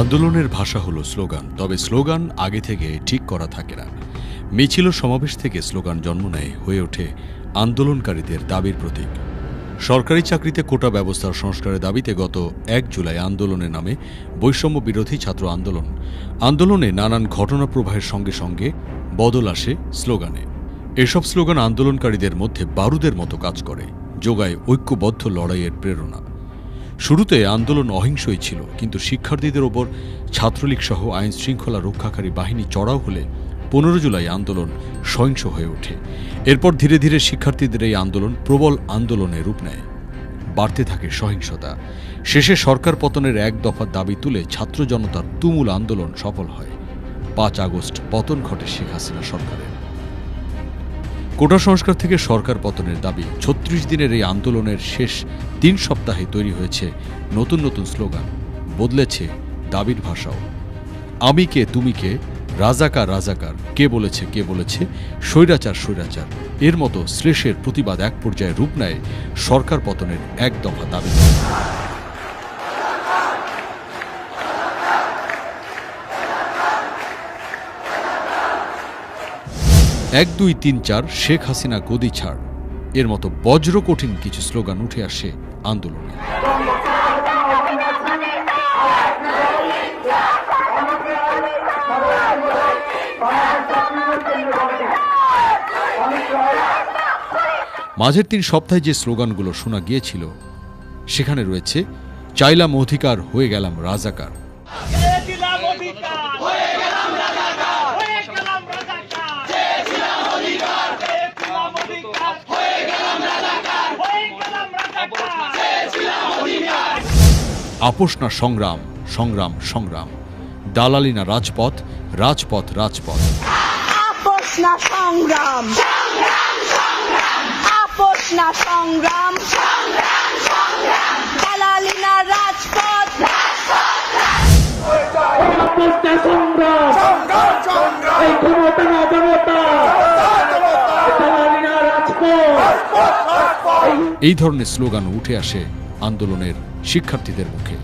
আন্দোলনের ভাষা হলো স্লোগান, তবে স্লোগান আগে থেকে ঠিক করা থাকে না। মিছিল ও সমাবেশ থেকে স্লোগান জন্ম নেয়, হয়ে ওঠে আন্দোলনকারীদের দাবির প্রতীক। সরকারি চাকরিতে কোটা ব্যবস্থার সংস্কারের দাবিতে গত ১ জুলাই আন্দোলনের নামে বৈষম্য বিরোধী ছাত্র আন্দোলনে নানান ঘটনা প্রবাহের সঙ্গে সঙ্গে বদল আসে স্লোগানে। এসব স্লোগান আন্দোলনকারীদের মধ্যে বারুদের মতো কাজ করে, যোগায় ঐক্যবদ্ধ লড়াইয়ের প্রেরণা। শুরুতে আন্দোলন অহিংসই ছিল, কিন্তু শিক্ষার্থীদের ওপর ছাত্রলীগ সহ আইন শৃঙ্খলা রক্ষাকারী বাহিনী চড়াও হলে ১৫ জুলাই আন্দোলন সহিংস হয়ে ওঠে। এরপর ধীরে ধীরে শিক্ষার্থীদের এই আন্দোলন প্রবল আন্দোলনে রূপ নেয়, বাড়তে থাকে সহিংসতা। শেষে সরকার পতনের এক দফা দাবি তুলে ছাত্র জনতার তুমুল আন্দোলন সফল হয়। ৫ আগস্ট পতন ঘটে শেখ হাসিনা সরকারের। কোটা সংস্কার থেকে সরকার পতনের দাবি। ৩৬ দিনের এই আন্দোলনের শেষ ৩ সপ্তাহে তৈরি হয়েছে নতুন নতুন স্লোগান, বদলেছে দাবির ভাষাও। আমি কে, তুমি কে, রাজাকার রাজাকার, কে বলেছে, স্বৈরাচার স্বৈরাচার, এর মতো শ্লেষের প্রতিবাদ এক পর্যায়ে রূপ নেয় সরকার পতনের এক দফা দাবি। ১, ২, ৩, ৪ শেখ হাসিনা গদি ছাড়, এর মতো বজ্র কঠিন কিছু স্লোগান উঠে আসে আন্দোলনে। মাঝের ৩ সপ্তাহে যে স্লোগানগুলো শোনা গিয়েছিল, সেখানে রয়েছে চাইলাম অধিকার, হয়ে গেলাম রাজাকার, আপোষ না সংগ্রাম, সংগ্রাম সংগ্রাম, দালালি না রাজপথ, রাজপথ রাজপথ, আপোষ না সংগ্রাম, আপোষ না সংগ্রাম, দালালি না রাজপথ, আপোষ না সংগ্রাম, এই ক্ষমতা না জনতা, দালালি না রাজপথ। এই ধরনের স্লোগান উঠে আসে আন্দোলনের শিক্ষার্থীদের মুখে।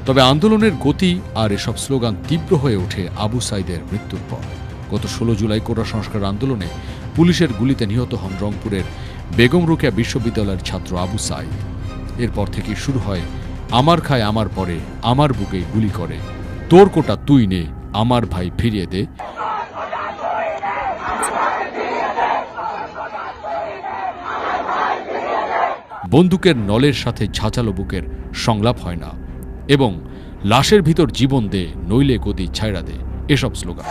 তবে আন্দোলনের গতি আর এসব স্লোগান তীব্র হয়ে ওঠে আবু সাইদের মৃত্যুর পর। গত ১৬ জুলাই কোটা সংস্কার আন্দোলনে পুলিশের গুলিতে নিহত হন রংপুরের বেগম রোকেয়া বিশ্ববিদ্যালয়ের ছাত্র আবু সাইদ। এরপর থেকে শুরু হয় আমার খায় আমার পরে, আমার বুকে গুলি করে, তোর কোটা তুই নে, আমার ভাই ফিরিয়ে দে। বন্দুকের নলের সাথে ঝাঁঝালো বুকের সংলাপ হয় না, এবং লাশের ভিতর জীবন দে, নইলে গদি ছাইড়া দে, এসব স্লোগান।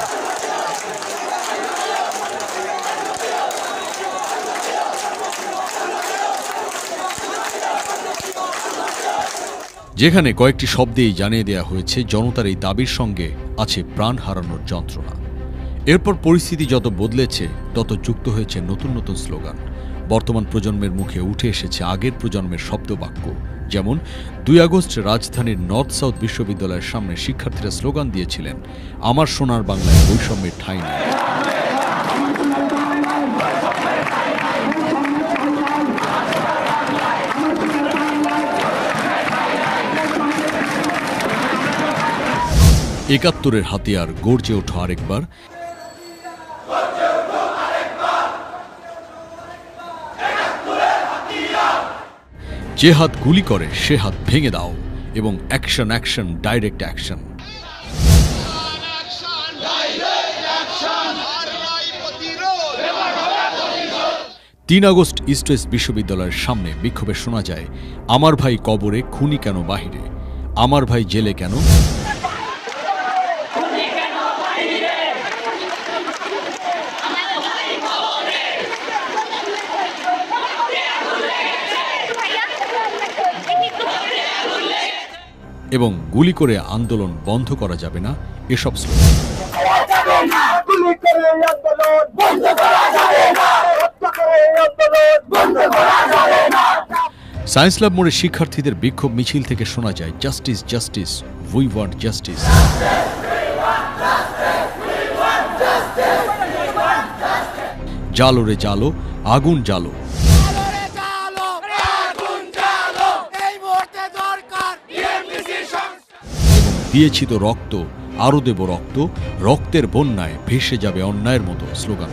যেখানে কয়েকটি শব্দেই জানিয়ে দেয়া হয়েছে জনতার এই দাবির সঙ্গে আছে প্রাণ হারানোর যন্ত্রণা। এরপর পরিস্থিতি যত বদলেছে, তত যুক্ত হয়েছে নতুন নতুন স্লোগান। বর্তমান প্রজন্মের মুখে উঠে এসেছে আগের প্রজন্মের শব্দবাক্য। যেমন ২ আগস্ট রাজধানীর নর্থ সাউথ বিশ্ববিদ্যালয়ের সামনে শিক্ষার্থীরা স্লোগান দিয়েছিলেন, আমার সোনার বাংলায় বৈষম্যের ঠাঁই নেই। একাত্তরের হাতিয়ার গর্জে ওঠো আরেকবার, যে হাত গুলি করে সে হাত ভেঙে দাও, এবং action action direct action. ৩ August east West বিশ্ববিদ্যালয়ের সামনে বিক্ষোভে শোনা যায়, আমার ভাই কবরে, খুনি কেন বাহিরে, আমার ভাই জেলে কেন, এবং গুলি করে আন্দোলন বন্ধ করা যাবে না, এসব স্লোগান। সায়েন্স ল্যাব মোড়ে শিক্ষার্থীদের বিক্ষোভ মিছিল থেকে শোনা যায়, justice justice, we want justice. জালো রে জালো, আগুন জালো, দিয়েছি তো রক্ত, আরও দেব রক্ত, রক্তের বন্যায় ভেসে যাবে অন্যায়ের মতো স্লোগান।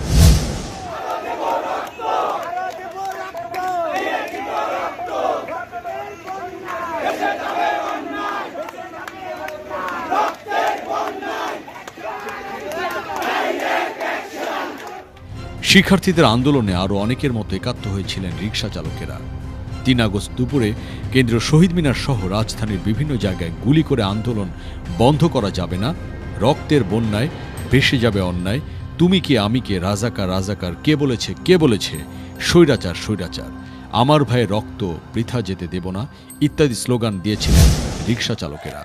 শিক্ষার্থীদের আন্দোলনে আরও অনেকের মতো একাত্ম হয়েছিলেন রিকশা চালকেরা। ৩ আগস্ট দুপুরে কেন্দ্রীয় শহীদ মিনার সহ রাজধানীর বিভিন্ন জায়গায় গুলি করে আন্দোলন বন্ধ করা যাবে না, রক্তের বন্যায় ভেসে যাবে অন্যায়, তুমি কি আমি কে, রাজাকার রাজাকার, কে বলেছে স্বৈরাচার স্বৈরাচার, আমার ভাইয়ের রক্ত বৃথা যেতে দেব না ইত্যাদি স্লোগান দিয়েছিলেন রিকশা চালকেরা।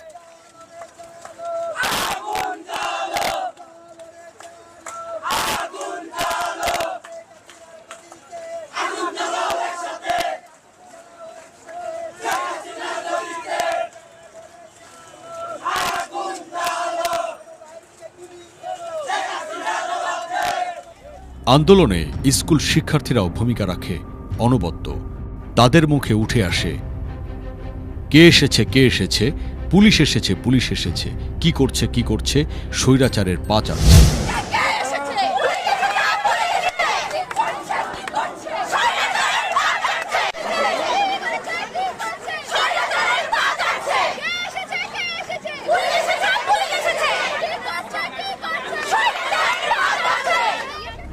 আন্দোলনে স্কুল শিক্ষার্থীরাও ভূমিকা রাখে অনবদ্য। তাদের মুখে উঠে আসে, কে এসেছে, পুলিশ এসেছে, কি করছে স্বৈরাচারের পা চাটছে।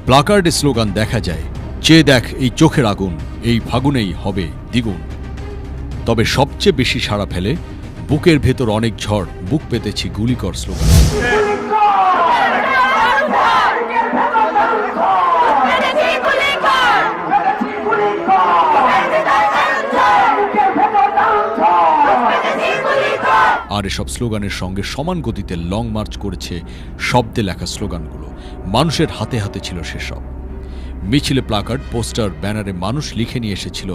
প্লাকার্ডে স্লোগান দেখা যায়, চেয়ে দেখ এই চোখের আগুন, এই ফাগুনেই হবে দ্বিগুণ। তবে সবচেয়ে বেশি সাড়া ফেলে বুকের ভেতর অনেক ঝড়, বুক পেতেছি গুলিকর স্লোগান। আর এসব স্লোগানের সঙ্গে সমান গতিতে লং মার্চ করেছে শব্দে লেখা স্লোগানগুলো। মানুষের হাতে হাতে ছিল সেসব। মিছিলে প্লাকার্ড, পোস্টার, ব্যানারে মানুষ লিখে নিয়ে এসেছিল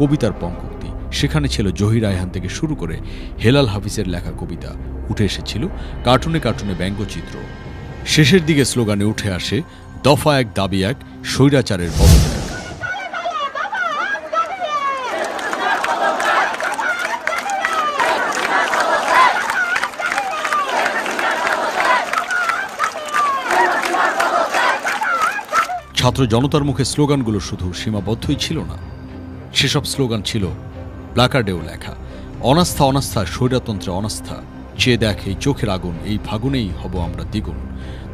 কবিতার পঙ্ক্তি। সেখানে ছিল জহির রায়হান থেকে শুরু করে হেলাল হাফিজের লেখা কবিতা। উঠে এসেছিল কার্টুনে কার্টুনে ব্যঙ্গচিত্র। শেষের দিকে স্লোগানে উঠে আসে, দফা এক দাবি এক, স্বৈরাচারের পদত্যাগ। ছাত্র জনতার মুখে স্লোগানগুলো শুধু সীমাবদ্ধই ছিল না, সেসব স্লোগান ছিল প্লাকার্ডেও লেখা। অনাস্থা অনাস্থা, স্বৈরতন্ত্রে অনাস্থা, চেয়ে দেখ এই চোখের আগুন, এই ফাগুনেই হব আমরা দ্বিগুণ।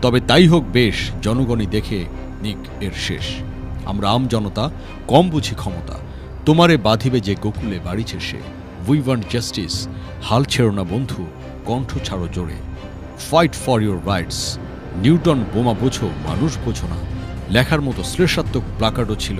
তবে তাই হোক বেশ, জনগণই দেখে নিক এর শেষ। আমরা আম জনতা, কম বুঝি ক্ষমতা, তোমারে বাঁধিবে যে গোকুলে বাড়িছে সে। উই ওয়ান্ট জাস্টিস, হাল ছেড়ো না বন্ধু, কণ্ঠ ছাড়ো জোরে। Fight for your rights, Newton বোমা বোঝো, মানুষ বোঝো না। লেখার মতো শ্লেষাত্মক প্লাকার্ডও ছিল।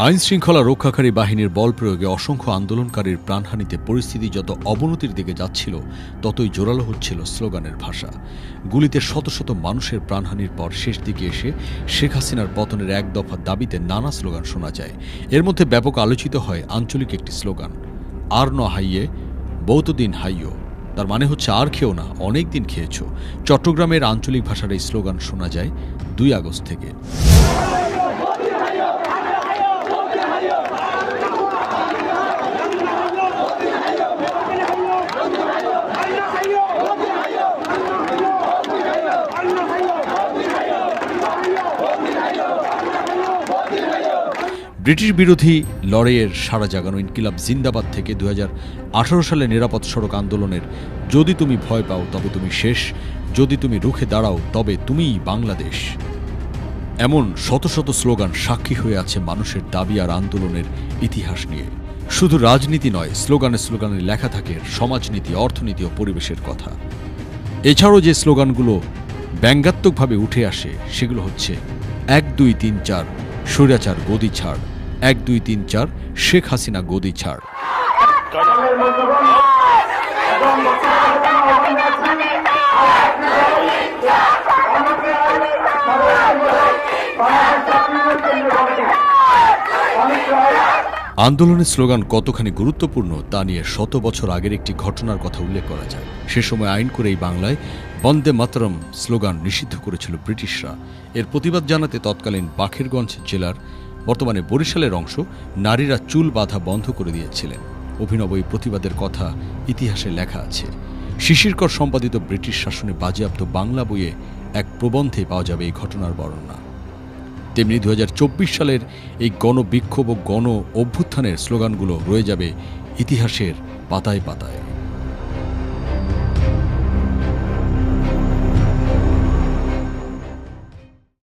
আইন শৃঙ্খলা রক্ষাকারী বাহিনীর বল প্রয়োগে অসংখ্য আন্দোলনকারীর প্রাণহানিতে পরিস্থিতি যত অবনতির দিকে যাচ্ছিল, ততই জোরালো হচ্ছিল স্লোগানের ভাষা। গুলিতে শত শত মানুষের প্রাণহানির পর শেষ দিকে এসে শেখ হাসিনার পতনের এক দফা দাবিতে নানা স্লোগান শোনা যায়। এর মধ্যে ব্যাপক আলোচিত হয় আঞ্চলিক একটি স্লোগান, আর ন হাইয়ে বহুতদিন হাইয়ো। তার মানে হচ্ছে আর খেও না, অনেক দিন খেয়েছ। চট্টগ্রামের আঞ্চলিক ভাষার এই স্লোগান শোনা যায় 2 আগস্ট থেকে। ব্রিটিশ বিরোধী লড়াইয়ের সারা জাগানো ইনকিলাব জিন্দাবাদ থেকে 2018 সালে নিরাপদ সড়ক আন্দোলনের যদি তুমি ভয় পাও তবে তুমি শেষ, যদি তুমি রুখে দাঁড়াও তবে তুমিই বাংলাদেশ, এমন শত শত স্লোগান সাক্ষী হয়ে আছে মানুষের দাবি আর আন্দোলনের ইতিহাস নিয়ে। শুধু রাজনীতি নয়, স্লোগানে স্লোগানে লেখা থাকে সমাজনীতি, অর্থনীতি ও পরিবেশের কথা। এছাড়াও যে স্লোগানগুলো ব্যঙ্গাত্মকভাবে উঠে আসে সেগুলো হচ্ছে 1 2 3 4 স্বৈরাচার গদি ছাড়, 1 2 3 4 শেখ হাসিনা গদি ছাড়। আন্দোলনের স্লোগান কতখানি গুরুত্বপূর্ণ তা নিয়ে 100 বছর আগের একটি ঘটনার কথা উল্লেখ করা যায়। সে সময় আইন করে এই বাংলায় বন্দে মাতরম স্লোগান নিষিদ্ধ করেছিল ব্রিটিশরা। এর প্রতিবাদ জানাতে তৎকালীন বাকেরগঞ্জ জেলার বর্তমানে বরিশালের অংশ নারীরা চুল বাঁধা বন্ধ করে দিয়েছিলেন। অভিনব এই প্রতিবাদের কথা ইতিহাসে লেখা আছে। শিশিরকর সম্পাদিত ব্রিটিশ শাসনে বাজেয়াপ্ত বাংলা বইয়ে এক প্রবন্ধে পাওয়া যাবে এই ঘটনার বর্ণনা। তেমনি 2024 সালের এই গণবিক্ষোভ ও গণ অভ্যুত্থানের স্লোগানগুলো রয়ে যাবে ইতিহাসের পাতায় পাতায়।